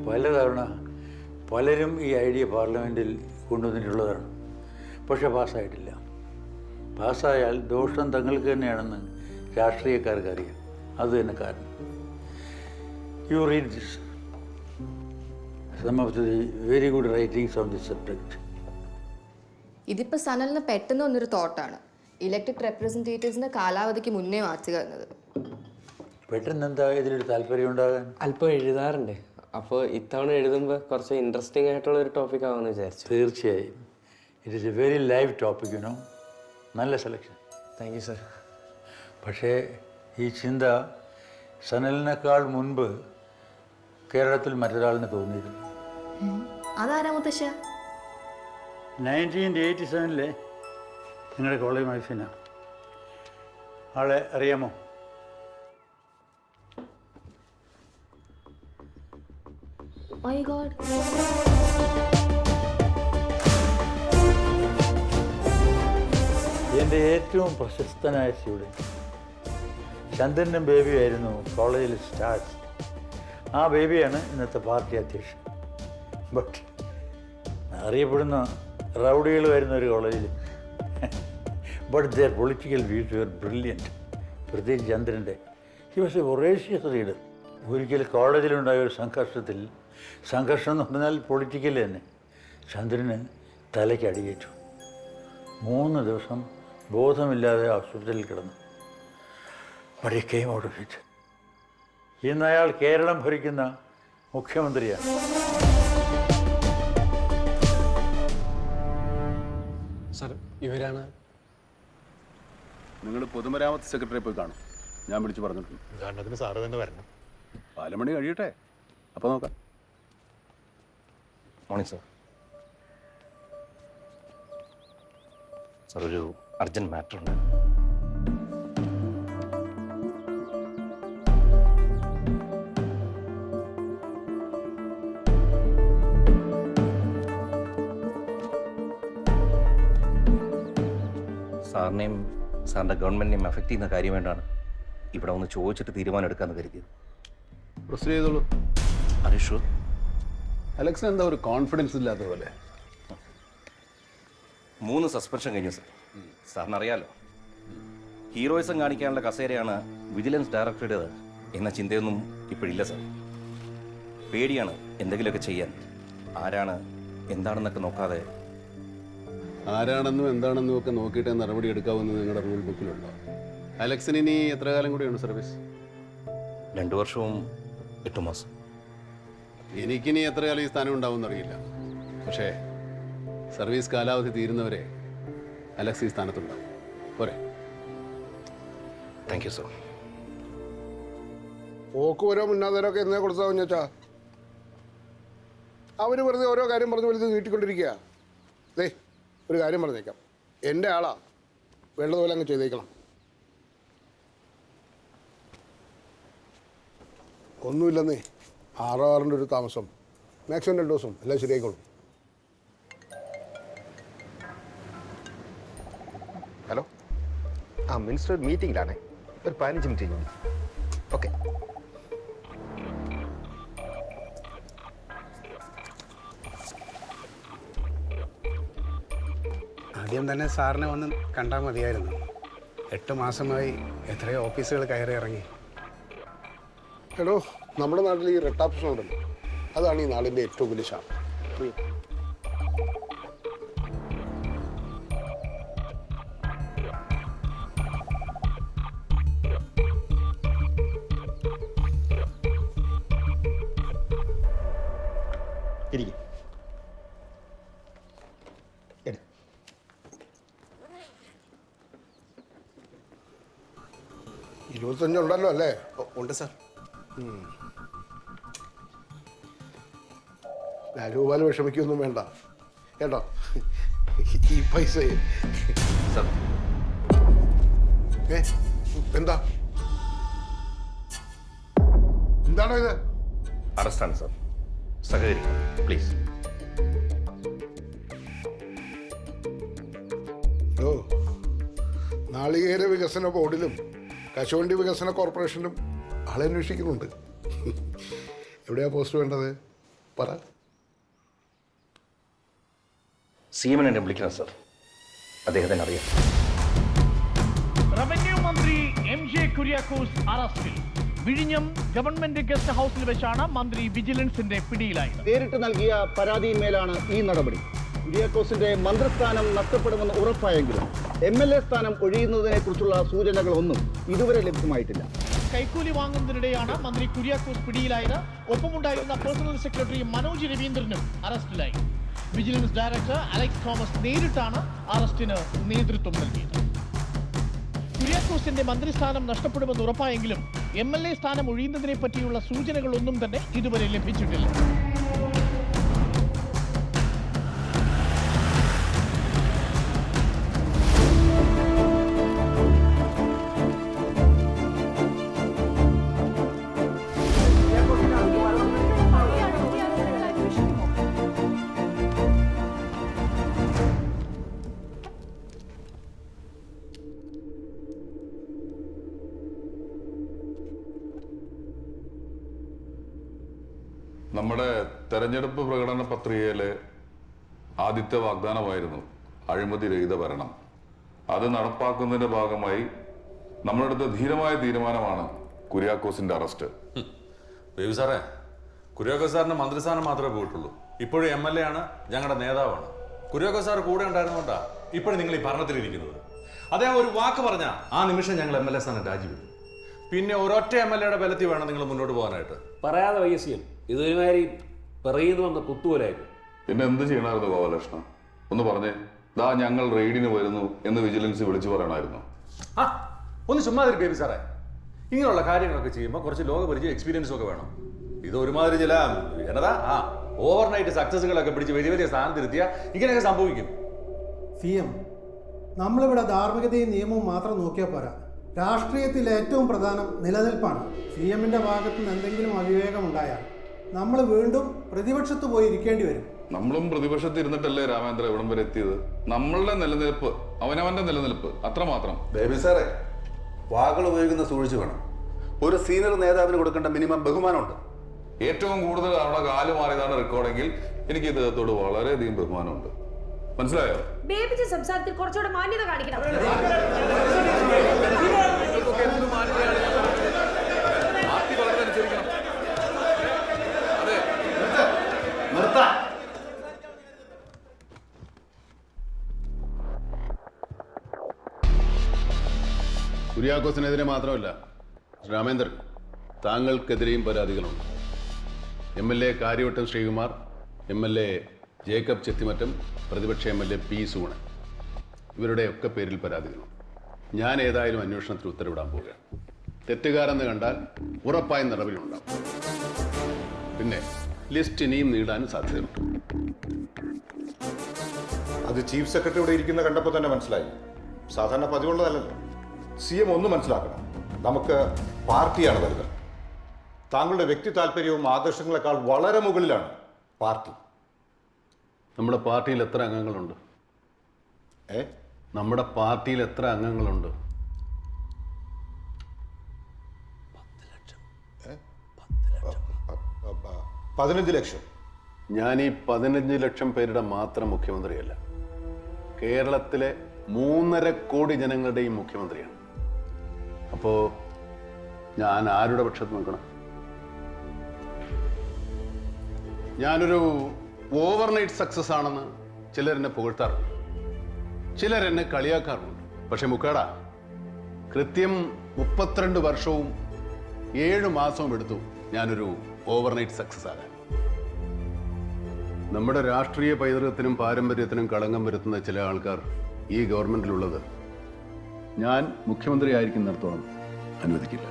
പലതവണ പലരും ഈ ഐഡിയ പാർലമെൻറ്റിൽ കൊണ്ടുവന്നിട്ടുള്ളതാണ്. പക്ഷെ പാസ്സായിട്ടില്ല. പാസ്സായാൽ ദോഷം തങ്ങൾക്ക് തന്നെയാണെന്ന് രാഷ്ട്രീയക്കാർക്ക് അറിയാം. അത് തന്നെ കാരണം. You read this. Some of the very good writings on this subject. ഇതിപ്പോൾ സനലിന് പെട്ടെന്ന് വന്നൊരു തോട്ടാണ് ഇലക്ടഡ് റെപ്രസെൻറ്റേറ്റീവ്സിൻ്റെ കാലാവധിക്ക് മുന്നേ മാറ്റുക എന്നത്. പെട്ടെന്ന് എന്താ ഇതിലൊരു താല്പര്യം ഉണ്ടാകാൻ? അല്പം എഴുതാറുണ്ട്. അപ്പോൾ ഇത്തവണ എഴുതുമ്പോൾ കുറച്ച് ഇൻട്രസ്റ്റിംഗ് ആയിട്ടുള്ള ഒരു ടോപ്പിക് ആവുമെന്ന് വിചാരിച്ചു. തീർച്ചയായും. It is A very live topic, you know. നല്ല സെലക്ഷൻ. Thank you sir. പക്ഷേ ഈ ചിന്ത സനലിനേക്കാൾ മുൻപ് കേരളത്തിൽ മറ്റൊരാളിന് തോന്നിയിരുന്നു. അതാരാ മുത്തശ്ശ? 1987 നിങ്ങളുടെ കോളേജ് മത്സരമാണ്. ആളെ അറിയാമോ? My God. എൻ്റെ ഏറ്റവും പ്രശസ്തനായ സ്റ്റുഡൻറ്റ് ചന്ദ്രനും ബേബിയായിരുന്നു കോളേജിൽ സ്റ്റാർസ്. ആ ബേബിയാണ് ഇന്നത്തെ പാർട്ടി അധ്യക്ഷൻ. ബട്ട് അറിയപ്പെടുന്ന റൗഡികൾ വരുന്ന ഒരു കോളേജിൽ. But their political views were brilliant. പ്രത്യേകിച്ച് ചന്ദ്രൻ്റെ. He was a voracious leader. ഒരിക്കൽ കോളേജിലുണ്ടായ ഒരു സംഘർഷം എന്ന് പറഞ്ഞാൽ പൊളിറ്റിക്കൽ തന്നെ. ചന്ദ്രന് തലയ്ക്ക് അടിയേറ്റു. 3 ദിവസം ബോധമില്ലാതെ ഹോസ്പിറ്റലിൽ കിടന്നു. But he came out of it. ഇന്ന് അയാൾ കേരളം ഭരിക്കുന്ന മുഖ്യമന്ത്രിയാണ്. സർ, ഇവരാണ്. നിങ്ങൾ പൊതുമരാമത്ത് സെക്രട്ടറി പോയി കാണും. ഞാൻ വിളിച്ച് പറഞ്ഞിട്ടുണ്ട്. ഉദ്ഘാടനത്തിന് സാറ് തന്നെ വരണം. 4 മണി കഴിയട്ടെ, അപ്പോൾ നോക്കാം. Morning sir. സാർ, ഒരു അർജൻറ്റ് മാറ്റർ ഉണ്ട്. സാറിനെയും സാറിൻ്റെ ഗവൺമെൻറ്റിനെയും എഫക്റ്റ് ചെയ്യുന്ന കാര്യം വേണ്ടാണ് ഇവിടെ ഒന്ന് ചോദിച്ചിട്ട് തീരുമാനം എടുക്കാമെന്ന് കരുതിയത്. പ്രൊസീഡ് ചെയ്തോളൂ. അറിഷു, അലക്സിന് എന്താ ഒരു കോൺഫിഡൻസ് ഇല്ലാത്ത പോലെ? 3 സസ്പെൻഷൻ കഴിഞ്ഞു സാർ. സാറിനറിയാലോ, ഹീറോയിസം കാണിക്കാനുള്ള കസേരയാണ് വിജിലൻസ് ഡയറക്ടറുടേത് എന്ന ചിന്തയൊന്നും ഇപ്പോഴില്ല സാർ. പേടിയാണ് എന്തെങ്കിലുമൊക്കെ ചെയ്യാൻ. ആരാണ് എന്താണെന്നൊക്കെ നോക്കാതെ. ആരാണെന്നും എന്താണെന്നും ഒക്കെ നോക്കിയിട്ട് നടപടി എടുക്കാവുന്ന നിങ്ങളുടെ റൂൾ ബുക്കിലുണ്ടോ? അലക്സിന് ഇനി എത്ര കാലം കൂടിയുണ്ട് സർവീസ്? 2 വർഷവും 8 മാസം. എനിക്കിനി എത്ര കാലം ഈ സ്ഥാനം ഉണ്ടാവുമെന്ന് അറിയില്ല. പക്ഷേ സർവീസ് കാലാവധി തീരുന്നവരെ അലക്സ് ഈ സ്ഥാനത്തുണ്ടാവും. പോരെ? Thank you sir. ഓരോ മുന്നാതരമൊക്കെ എന്നേ കൊടുത്താൽ കുഞ്ഞാ അവർ വെറുതെ ഓരോ കാര്യം പറഞ്ഞ് വലുത് നീട്ടിക്കൊണ്ടിരിക്കുക. ദേ ഒരു കാര്യം പറഞ്ഞേക്കാം, എൻ്റെ ആളാ, വേണ്ടതുപോലെ അങ്ങ് ചെയ്തേക്കണം. ഒന്നുമില്ലെന്നേ, 6 ഒരു താമസം, മാക്സിമം 2 ദിവസം എല്ലാം ശരിയായിക്കോളും. ഹലോ, മിനിസ്റ്റർ മീറ്റിംഗിലാണേ. ഒരു 15 മിനിറ്റ് കഴിഞ്ഞു. ഓക്കെ. ആദ്യം തന്നെ സാറിനെ വന്ന് കണ്ടാൽ മതിയായിരുന്നു. 8 മാസമായി എത്രയോ ഓഫീസുകൾ കയറി ഇറങ്ങി. എടോ, നമ്മുടെ നാട്ടിൽ ഈ റെട്ടാപ്ഷൻ ഉണ്ടല്ലോ, അതാണ് ഈ നാടിൻ്റെ ഏറ്റവും വലിയ ശാപം. ഇരിക്കും. 25 ഉണ്ടല്ലോ അല്ലേ? ഉണ്ട് സാർ. രാജഗോപാൽ വിഷമിക്കൊന്നും വേണ്ട കേട്ടോ. ഈ പൈസ സാർ, എന്താ എന്താണോ ഇത്? അറസ്റ്റാണ് സാർ. സഹകരിക്കും പ്ലീസ്. ഓ, നാളികേര വികസന ബോർഡിലും കശുവണ്ടി വികസന കോർപ്പറേഷനിലും ആളെ അന്വേഷിക്കുന്നുണ്ട്. എവിടെയാ പോസ്റ്റ് വേണ്ടത്? പറ. CM എന്നെ വിളിക്കണം സർ, അദ്ദേഹത്തിന് അറിയാം. റവന്യൂ മന്ത്രി MJ കുര്യാക്കോസ് അറസ്റ്റിൽ. വിഴിഞ്ഞം ഗവൺമെന്റ് ഗസ്റ്റ് ഹൗസിൽ വെച്ചാണ് മന്ത്രി വിജിലൻസിന്റെ പിടിയിലായത്. നേരിട്ട് നൽകിയ പരാതിയിന്മേലാണ് ഈ നടപടി. കുര്യാക്കോസിന്റെ മന്ത്രിസ്ഥാനം നഷ്ടപ്പെടുമെന്ന് ഉറപ്പായെങ്കിലും MLA സ്ഥാനം ഒഴിയുന്നതിനെ കുറിച്ചുള്ള സൂചനകളൊന്നും ഇതുവരെ ലഭ്യമായിട്ടില്ല. കൈക്കൂലി വാങ്ങുന്നതിനിടെയാണ് മന്ത്രി കുര്യാക്കോസ് പിടിയിലായത്. ഒപ്പമുണ്ടായിരുന്ന പേഴ്സണൽ സെക്രട്ടറി മനോജ് രവീന്ദ്രനും അറസ്റ്റിലായി. വിജിലൻസ് ഡയറക്ടർ അലക്സ് തോമസ് നേരിട്ടാണ് അറസ്റ്റിന് നേതൃത്വം നൽകിയത്. കുര്യാക്കോസിന്റെ മന്ത്രിസ്ഥാനം നഷ്ടപ്പെടുമെന്ന് ഉറപ്പായെങ്കിലും MLA സ്ഥാനം ഒഴിയുന്നതിനെ പറ്റിയുള്ള സൂചനകളൊന്നും തന്നെ ഇതുവരെ ലഭിച്ചിട്ടില്ല. നമ്മുടെ തെരഞ്ഞെടുപ്പ് പ്രകടന പത്രികയിലെ ആദ്യത്തെ വാഗ്ദാനമായിരുന്നു അഴിമതി രഹിത ഭരണം. അത് നടപ്പാക്കുന്നതിന്റെ ഭാഗമായി നമ്മളെടുത്ത ധീരമായ തീരുമാനമാണ് കുര്യാക്കോസിന്റെ അറസ്റ്റ്. ബേബി സാറേ, കുര്യാക്കോസ് സാറിന് മന്ത്രിസ്ഥാനം മാത്രമേ പോയിട്ടുള്ളൂ. ഇപ്പോഴും MLA ആണ്, ഞങ്ങളുടെ നേതാവാണ്. കുര്യാക്കോസ് സാർ കൂടെ ഉണ്ടായിരുന്നോണ്ടാ ഇപ്പോഴും നിങ്ങൾ ഈ ഭരണത്തിലിരിക്കുന്നത്. അദ്ദേഹം ഒരു വാക്ക് പറഞ്ഞാൽ ആ നിമിഷം ഞങ്ങൾ MLA സ്ഥാനം രാജിവെക്കും. പിന്നെ ഒരൊറ്റ MLA ബലത്തിൽ വേണം നിങ്ങൾ മുന്നോട്ട് പോകാനായിട്ട്. പറയാതെ വയസ്സിയും ഇതൊരുമാതിരി പറയുന്നു വന്ന കുത്തുപോലായിരുന്നു. പിന്നെ എന്ത് ചെയ്യണമായിരുന്നു ഗോപാലകൃഷ്ണൻ? ഒന്ന് പറഞ്ഞേ. ദാ ഞങ്ങൾ റെയ്ഡിന് വരുന്നു എന്ന് വിജിലൻസ് വിളിച്ചു പറയണമായിരുന്നു. ഒന്ന് ചുമ്മാതിരി ബേബി സാറേ. ഇങ്ങനെയുള്ള കാര്യങ്ങളൊക്കെ ചെയ്യുമ്പോൾ കുറച്ച് ലോകപരിചയ എക്സ്പീരിയൻസും ഒക്കെ വേണം. ഇത് ഒരുമാതിരി ചില എന്നതാ ഓവർനൈറ്റ് സക്സസുകളൊക്കെ പിടിച്ച് വലിയ വലിയ സ്ഥാനത്തിരുത്തിയാൽ ഇങ്ങനെയൊക്കെ സംഭവിക്കും. CM, നമ്മളിവിടെ ധാർമ്മികതയും നിയമവും മാത്രം നോക്കിയാൽ പോരാ. രാഷ്ട്രീയത്തിൽ ഏറ്റവും പ്രധാനം നിലനിൽപ്പാണ്. CM-ന്റെ ഭാഗത്ത് നിന്ന് എന്തെങ്കിലും അവിവേകം ഉണ്ടായാൽ നമ്മൾ വീണ്ടും പ്രതിപക്ഷത്ത് പോയി ഇരിക്കേണ്ടി വരും. നമ്മളും പ്രതിപക്ഷത്ത് ഇരുന്നിട്ടല്ലേ രാമേന്ദ്ര ഇവിടം വരെ എത്തിയത്. നമ്മളുടെ നിലനിൽപ്പ്, അവനവന്റെ നിലനിൽപ്പ്, അത്രമാത്രം. ബേബി സാറേ, വാക്കുകൾ ഉപയോഗിക്കുന്ന സൂക്ഷിച്ചു വേണം. ഒരു സീനിയർ നേതാവിന് കൊടുക്കേണ്ട മിനിമം ബഹുമാനമുണ്ട്. ഏറ്റവും കൂടുതൽ അവിടെ കാല് മാറിയതാണ് റെക്കോർഡെങ്കിൽ എനിക്ക് ഇദ്ദേഹത്തോട് വളരെയധികം ബഹുമാനമുണ്ട്. മനസ്സിലായോ? ബേബിജി സംസാരത്തിൽ കുറച്ചുകൂടെ മാന്യത കാണിക്കണം. കുര്യാക്കോസിനെതിരെ മാത്രമല്ല രാമേന്ദ്രൻ, താങ്കൾക്കെതിരെയും പരാതികളുണ്ട്. MLA കാര്യവട്ടം ശ്രീകുമാർ, MLA ജേക്കബ് ചെത്തിമറ്റം, പ്രതിപക്ഷ MLA P സൂണൻ, ഇവരുടെയൊക്കെ പേരിൽ പരാതികളുണ്ട്. ഞാൻ ഏതായാലും അന്വേഷണത്തിന് ഉത്തരവിടാൻ പോവുകയാണ്. തെറ്റുകാരെന്ന് കണ്ടാൽ ഉറപ്പായും നടപടിയുണ്ടാവും. പിന്നെ ലിസ്റ്റ് ഇനിയും നീടാനും സാധ്യതയുണ്ട്. അത് ചീഫ് സെക്രട്ടറി ഇവിടെ ഇരിക്കുന്ന കണ്ടപ്പോൾ തന്നെ മനസ്സിലായി. സാധാരണ പതിവുള്ളതല്ലല്ലോ. CM ഒന്ന് മനസ്സിലാക്കണം, നമുക്ക് പാർട്ടിയാണ് വലുത്. താങ്കളുടെ വ്യക്തി താല്പര്യവും ആദർശങ്ങളെക്കാൾ വളരെ മുകളിലാണ് പാർട്ടി. നമ്മുടെ പാർട്ടിയിൽ എത്ര അംഗങ്ങളുണ്ട്? നമ്മുടെ പാർട്ടിയിൽ എത്ര അംഗങ്ങളുണ്ട്? 15 ലക്ഷം. ഞാൻ ഈ 15 ലക്ഷം പേരുടെ മാത്രം മുഖ്യമന്ത്രിയല്ല, കേരളത്തിലെ 3.5 കോടി ജനങ്ങളുടെയും മുഖ്യമന്ത്രിയാണ്. അപ്പോ ഞാൻ ആരുടെ പക്ഷത്ത് നിൽക്കണം? ഞാനൊരു ഓവർനൈറ്റ് സക്സസ് ആണെന്ന് ചിലരെന്നെ പുകഴ്ത്താറുണ്ട്, ചിലരെന്നെ കളിയാക്കാറുണ്ട്. പക്ഷെ മുക്കാട, കൃത്യം 32 വർഷവും 7 മാസവും എടുത്തു ഞാനൊരു ഓവർനൈറ്റ് സക്സസ് ആകാൻ. നമ്മുടെ രാഷ്ട്രീയ പൈതൃകത്തിനും പാരമ്പര്യത്തിനും കളങ്കം വരുത്തുന്ന ചില ആൾക്കാർ ഈ ഗവൺമെന്റിലുള്ളത് ഞാൻ മുഖ്യമന്ത്രി ആയിരിക്കുന്നിടത്തോളം അനുവദിക്കില്ല.